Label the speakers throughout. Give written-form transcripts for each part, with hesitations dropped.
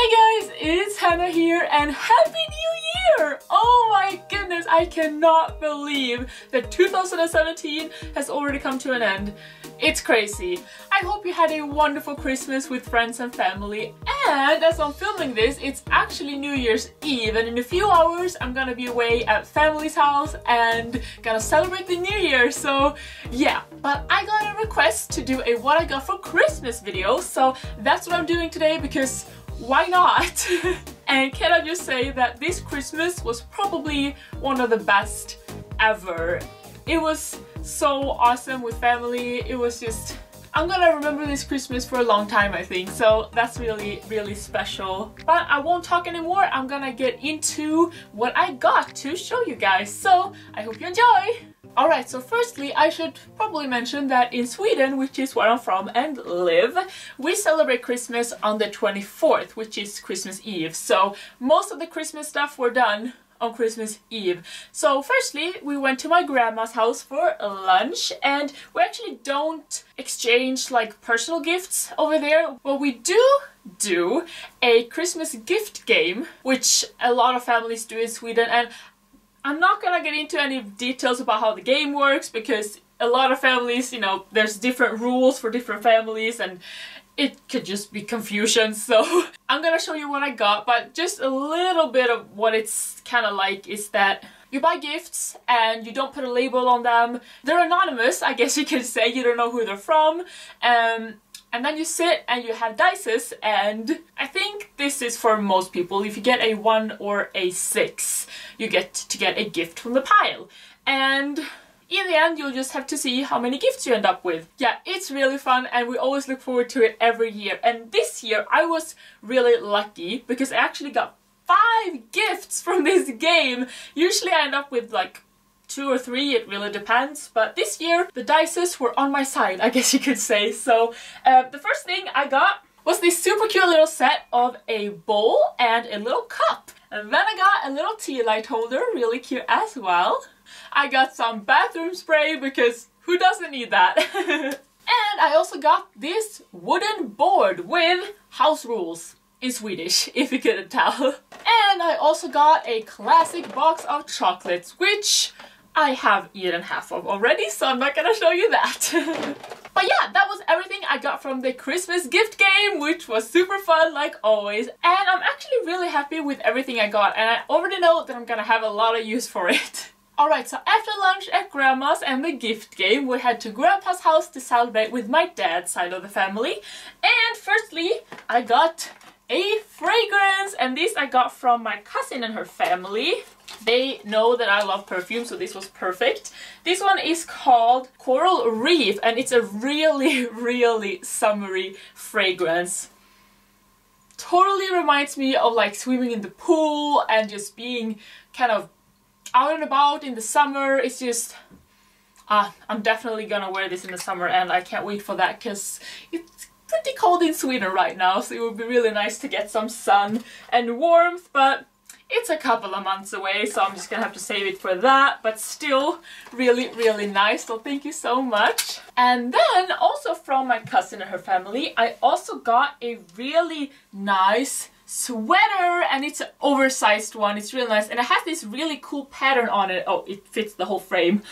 Speaker 1: Hey guys, it's Hannah here and Happy New Year! Oh my goodness, I cannot believe that 2017 has already come to an end. It's crazy. I hope you had a wonderful Christmas with friends and family, and as I'm filming this, it's actually New Year's Eve, and in a few hours I'm gonna be away at family's house and gonna celebrate the New Year, so yeah. But I got a request to do a what I got for Christmas video, so that's what I'm doing today because why not? And can I just say that this Christmas was probably one of the best ever. It was so awesome with family. It was just... I'm gonna remember this Christmas for a long time, I think, so that's really, really special. But I won't talk anymore. I'm gonna get into what I got to show you guys, so I hope you enjoy! Alright, so firstly, I should probably mention that in Sweden, which is where I'm from and live, we celebrate Christmas on the 24th, which is Christmas Eve. So most of the Christmas stuff were done on Christmas Eve. So firstly, we went to my grandma's house for lunch, and we actually don't exchange like personal gifts over there. What we do a Christmas gift game, which a lot of families do in Sweden, and I'm not gonna get into any details about how the game works because a lot of families, you know, there's different rules for different families and it could just be confusion, so I'm gonna show you what I got, but just a little bit of what it's kind of like is that you buy gifts and you don't put a label on them. They're anonymous, I guess you could say. You don't know who they're from. And then you sit and you have dices, and I think this is for most people. If you get a 1 or a 6, you get to get a gift from the pile. And in the end, you'll just have to see how many gifts you end up with. Yeah, it's really fun and we always look forward to it every year. And this year I was really lucky because I actually got 5 gifts from this game. Usually I end up with like 2 or 3, it really depends, but this year the dices were on my side, I guess you could say. So the first thing I got was this super cute little set of a bowl and a little cup. And then I got a little tea light holder, really cute as well. I got some bathroom spray because who doesn't need that? And I also got this wooden board with house rules in Swedish, if you couldn't tell. And I also got a classic box of chocolates, which I have eaten half of already, so I'm not gonna show you that. But yeah, that was everything I got from the Christmas gift game, which was super fun like always. And I'm actually really happy with everything I got, and I already know that I'm gonna have a lot of use for it. Alright, so after lunch at Grandma's and the gift game, we head to Grandpa's house to celebrate with my dad's side of the family. And firstly, I got a fragrance, and this I got from my cousin and her family. They know that I love perfume, so this was perfect. This one is called Coral Reef, and it's a really, really summery fragrance. Totally reminds me of like swimming in the pool and just being kind of out and about in the summer. It's just... I'm definitely gonna wear this in the summer, and I can't wait for that because it's pretty cold in Sweden right now, so it would be really nice to get some sun and warmth, but it's a couple of months away, so I'm just gonna have to save it for that, but still really, really nice, so thank you so much. And then also from my cousin and her family, I also got a really nice sweater, and it's an oversized one. It's really nice, and it has this really cool pattern on it. Oh, it fits the whole frame.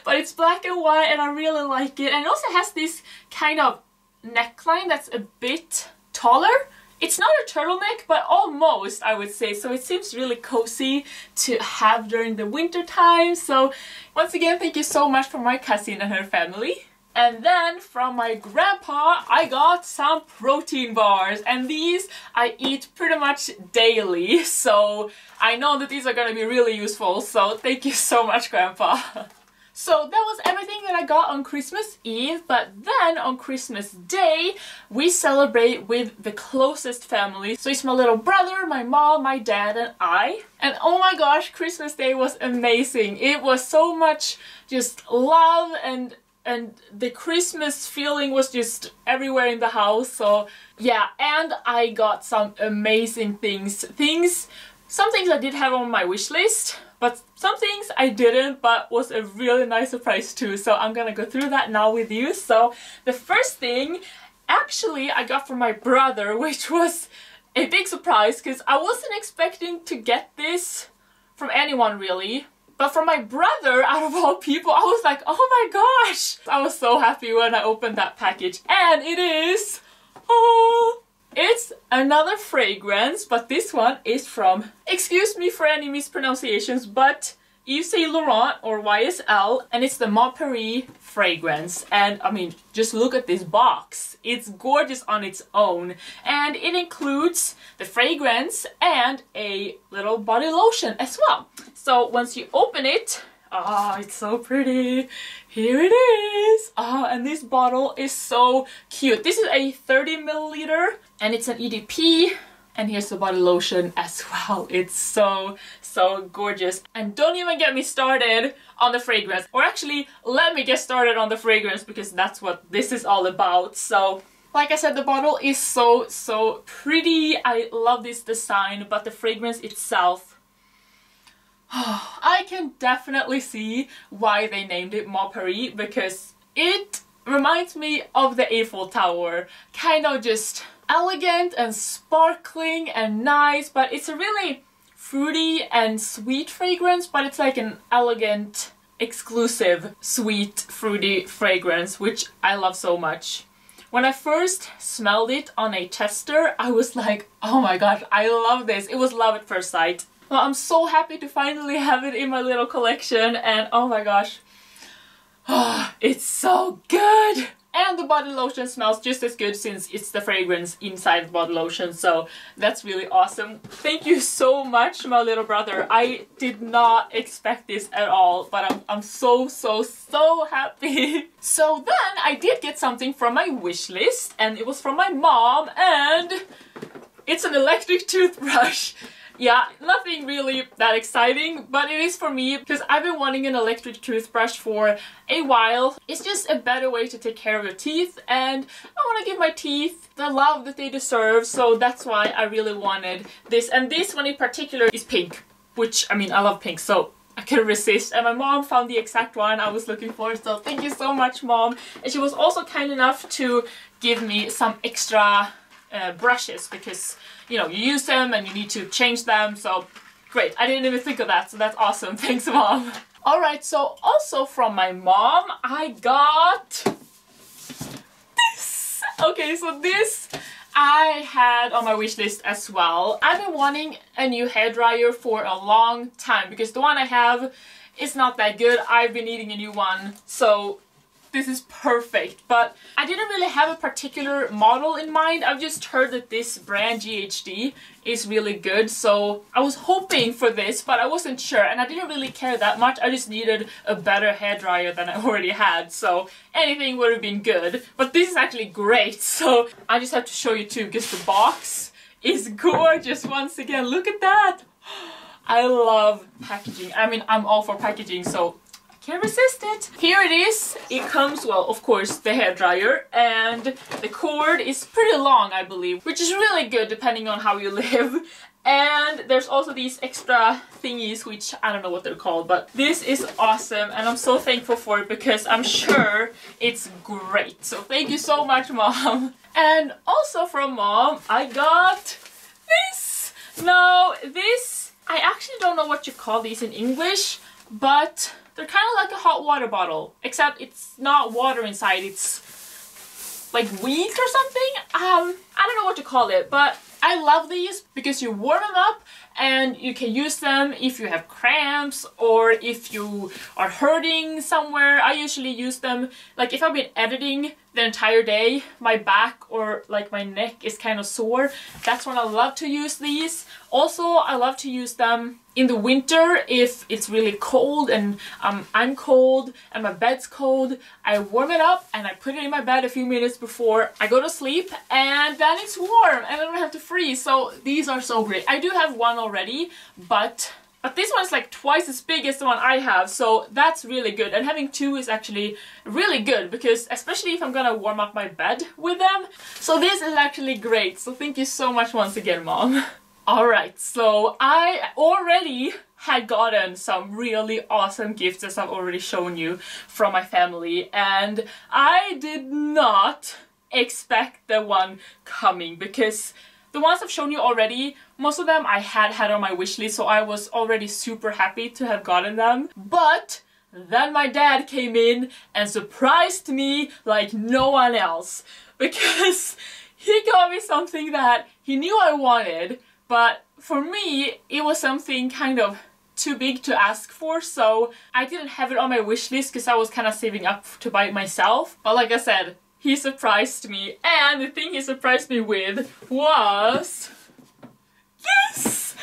Speaker 1: But it's black and white, and I really like it. And it also has this kind of neckline that's a bit taller. It's not a turtleneck, but almost, I would say. So it seems really cozy to have during the winter time. So once again, thank you so much for my cousin and her family. And then from my grandpa, I got some protein bars, and these I eat pretty much daily, so I know that these are gonna be really useful, so thank you so much, Grandpa. So that was everything that I got on Christmas Eve, but then on Christmas Day, we celebrate with the closest family. So it's my little brother, my mom, my dad, and I. And oh my gosh, Christmas Day was amazing. It was so much just love, and the Christmas feeling was just everywhere in the house. So yeah, and I got some amazing things. Some things I did have on my wish list, but some things I didn't, but was a really nice surprise too. So I'm gonna go through that now with you. So the first thing actually I got from my brother, which was a big surprise because I wasn't expecting to get this from anyone really. But from my brother, out of all people, I was like, oh my gosh! I was so happy when I opened that package. And it is... oh, it's another fragrance, but this one is from... excuse me for any mispronunciations, but Yves Saint Laurent or YSL, and it's the Mont Paris fragrance. And I mean, just look at this box. It's gorgeous on its own, and it includes the fragrance and a little body lotion as well. So once you open it, oh, it's so pretty. Here it is. Oh, and this bottle is so cute. This is a 30 milliliter and it's an EDP. And here's the body lotion as well. It's so gorgeous. And don't even get me started on the fragrance. Or actually, let me get started on the fragrance because that's what this is all about. So, like I said, the bottle is so pretty. I love this design, but the fragrance itself, I can definitely see why they named it Mont Paris, because it reminds me of the Eiffel Tower. Kind of just elegant and sparkling and nice, but it's a really fruity and sweet fragrance, but it's like an elegant, exclusive, sweet, fruity fragrance, which I love so much. When I first smelled it on a tester, I was like, oh my gosh, I love this. It was love at first sight. Well, I'm so happy to finally have it in my little collection, and oh my gosh, it's so good! And the body lotion smells just as good since it's the fragrance inside the body lotion, so that's really awesome. Thank you so much, my little brother. I did not expect this at all, but I'm so happy. So then I did get something from my wish list, and it was from my mom, and it's an electric toothbrush. Yeah, nothing really that exciting, but it is for me because I've been wanting an electric toothbrush for a while. It's just a better way to take care of your teeth, and I want to give my teeth the love that they deserve, so that's why I really wanted this. And this one in particular is pink, which, I mean, I love pink, so I couldn't resist. And my mom found the exact one I was looking for, so thank you so much, Mom. And she was also kind enough to give me some extra brushes because, you know, you use them and you need to change them, so great. I didn't even think of that, so that's awesome. Thanks, Mom. Alright, so also from my mom, I got this. Okay, so this I had on my wish list as well. I've been wanting a new hairdryer for a long time because the one I have is not that good. I've been needing a new one, so this is perfect. But I didn't really have a particular model in mind. I've just heard that this brand GHD is really good, so I was hoping for this, but I wasn't sure, and I didn't really care that much. I just needed a better hairdryer than I already had, so anything would have been good. But this is actually great, so I just have to show you too, because the box is gorgeous once again. Look at that! I love packaging. I mean, I'm all for packaging, so can't resist it. Here it is. It comes, well, of course, the hairdryer, and the cord is pretty long, I believe, which is really good depending on how you live. And there's also these extra thingies, which I don't know what they're called, but this is awesome, and I'm so thankful for it because I'm sure it's great. So thank you so much, Mom. And also from Mom, I got this. Now, this, I actually don't know what you call these in English, but they're kind of like a hot water bottle, except it's not water inside, it's like wheat or something. I don't know what to call it, but I love these because you warm them up and you can use them if you have cramps or if you are hurting somewhere. I usually use them, like if I've been editing the entire day, my back or like my neck is kind of sore. That's when I love to use these. Also, I love to use them in the winter if it's really cold and I'm cold and my bed's cold. I warm it up and I put it in my bed a few minutes before I go to sleep, and then it's warm and I don't have to freeze. So these are so great. I do have one already, but this one's like twice as big as the one I have, so that's really good. And having two is actually really good because especially if I'm gonna warm up my bed with them. So this is actually great. So thank you so much once again, Mom. Alright, so I already had gotten some really awesome gifts, as I've already shown you, from my family, and I did not expect the one coming because The ones I've shown you already, most of them I had on my wish list, so I was already super happy to have gotten them. But then my dad came in and surprised me like no one else, because he got me something that he knew I wanted, but for me it was something kind of too big to ask for, so I didn't have it on my wish list because I was kind of saving up to buy it myself. But like I said, he surprised me, and the thing he surprised me with was this!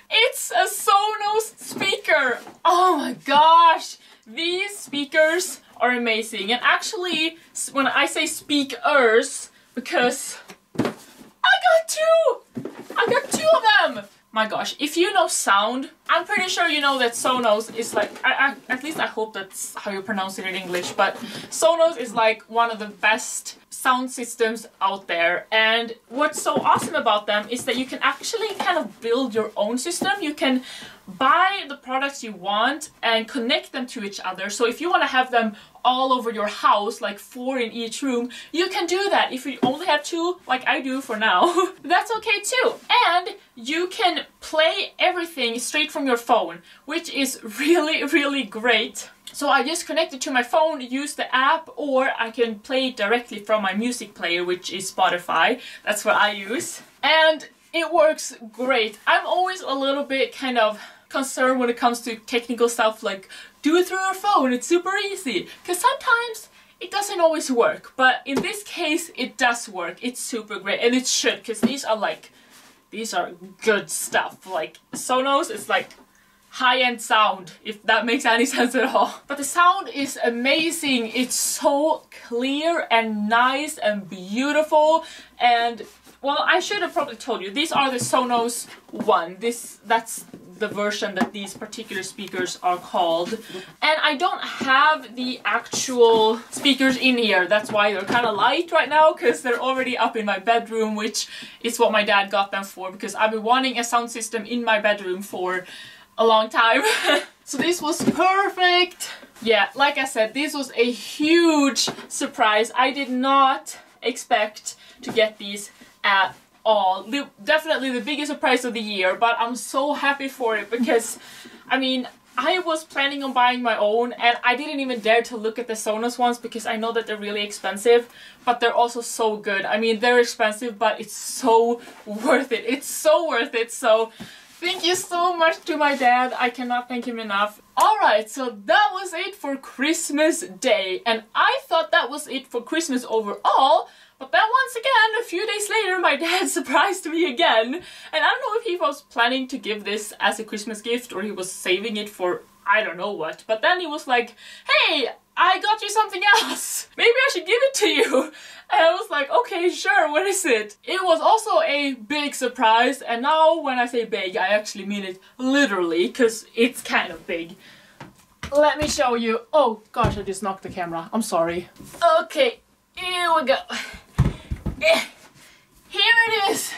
Speaker 1: It's a Sonos speaker! Oh my gosh! These speakers are amazing, and actually when I say speakers, because I got two of them! My gosh, if you know sound, I'm pretty sure you know that Sonos is like, at least I hope that's how you pronounce it in English, but Sonos is like one of the best sound systems out there. And what's so awesome about them is that you can actually kind of build your own system. You can buy the products you want and connect them to each other. So if you want to have them all over your house, like 4 in each room, you can do that. If you only have 2, like I do for now, that's okay too. And you can play everything straight from your phone, which is really, really great. So I just connect it to my phone, use the app, or I can play it directly from my music player, which is Spotify. That's what I use. And it works great. I'm always a little bit kind of concerned when it comes to technical stuff, like do it through your phone, it's super easy. Because sometimes it doesn't always work, but in this case it does work. It's super great, and it should, because these are good stuff. Like Sonos is like high-end sound, if that makes any sense at all. But the sound is amazing. It's so clear and nice and beautiful. And well, I should have probably told you, these are the Sonos One. That's the version that these particular speakers are called. And I don't have the actual speakers in here. That's why they're kind of light right now, because they're already up in my bedroom, which is what my dad got them for, because I've been wanting a sound system in my bedroom for a long time. So this was perfect. Yeah, like I said, this was a huge surprise. I did not expect to get these at all. Definitely the biggest surprise of the year, but I'm so happy for it, because I mean, I was planning on buying my own, and I didn't even dare to look at the Sonos ones because I know that they're really expensive, but they're also so good. I mean, they're expensive, but it's so worth it. It's so worth it. So thank you so much to my dad. I cannot thank him enough. Alright, so that was it for Christmas Day. And I thought that was it for Christmas overall. But then once again, a few days later, my dad surprised me again. And I don't know if he was planning to give this as a Christmas gift or he was saving it for I don't know what. But then he was like, hey, I got you something else. Maybe I should give it to you. And I was like, okay, sure, what is it? It was also a big surprise. And now when I say big, I actually mean it literally, because it's kind of big. Let me show you. Oh gosh, I just knocked the camera. I'm sorry. Okay, here we go. Here it is.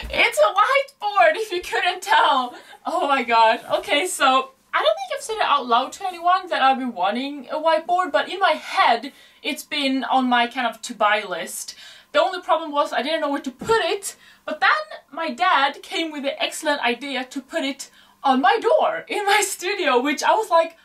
Speaker 1: It's a whiteboard, if you couldn't tell. Oh my god. Okay, so I don't think I've said it out loud to anyone that I've been wanting a whiteboard, but in my head, it's been on my kind of to-buy list. The only problem was I didn't know where to put it, but then my dad came with the excellent idea to put it on my door in my studio, which I was like,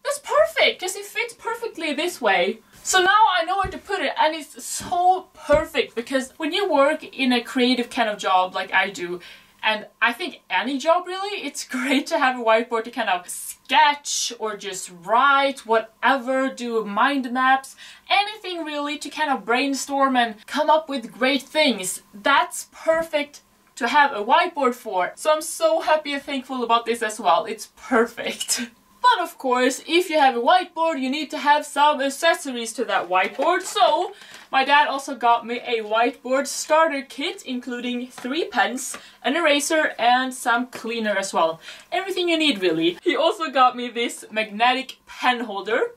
Speaker 1: that's perfect, because it fits perfectly this way. So now I know where to put it, and it's so perfect, because when you work in a creative kind of job like I do, and I think any job really, it's great to have a whiteboard to kind of sketch or just write, whatever, do mind maps, anything really to kind of brainstorm and come up with great things. That's perfect to have a whiteboard for. So I'm so happy and thankful about this as well. It's perfect. But of course, if you have a whiteboard, you need to have some accessories to that whiteboard. So my dad also got me a whiteboard starter kit, including 3 pens, an eraser, and some cleaner as well. Everything you need, really. He also got me this magnetic pen holder,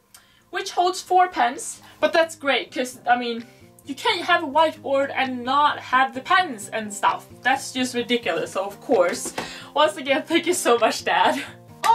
Speaker 1: which holds 4 pens. But that's great, because, I mean, you can't have a whiteboard and not have the pens and stuff. That's just ridiculous, so of course. Once again, thank you so much, Dad.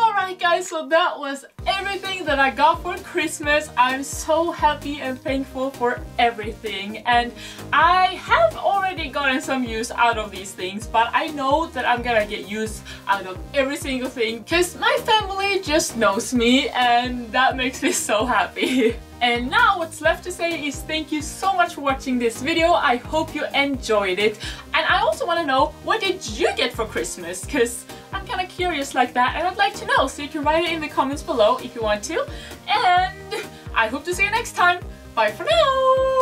Speaker 1: Alright guys, so that was everything that I got for Christmas. I'm so happy and thankful for everything, and I have already gotten some use out of these things, but I know that I'm gonna get use out of every single thing because my family just knows me, and that makes me so happy. And now what's left to say is thank you so much for watching this video. I hope you enjoyed it, and I also want to know, what did you get for Christmas? Because I'm kind of curious like that, and I'd like to know, so you can write it in the comments below if you want to. And I hope to see you next time. Bye for now!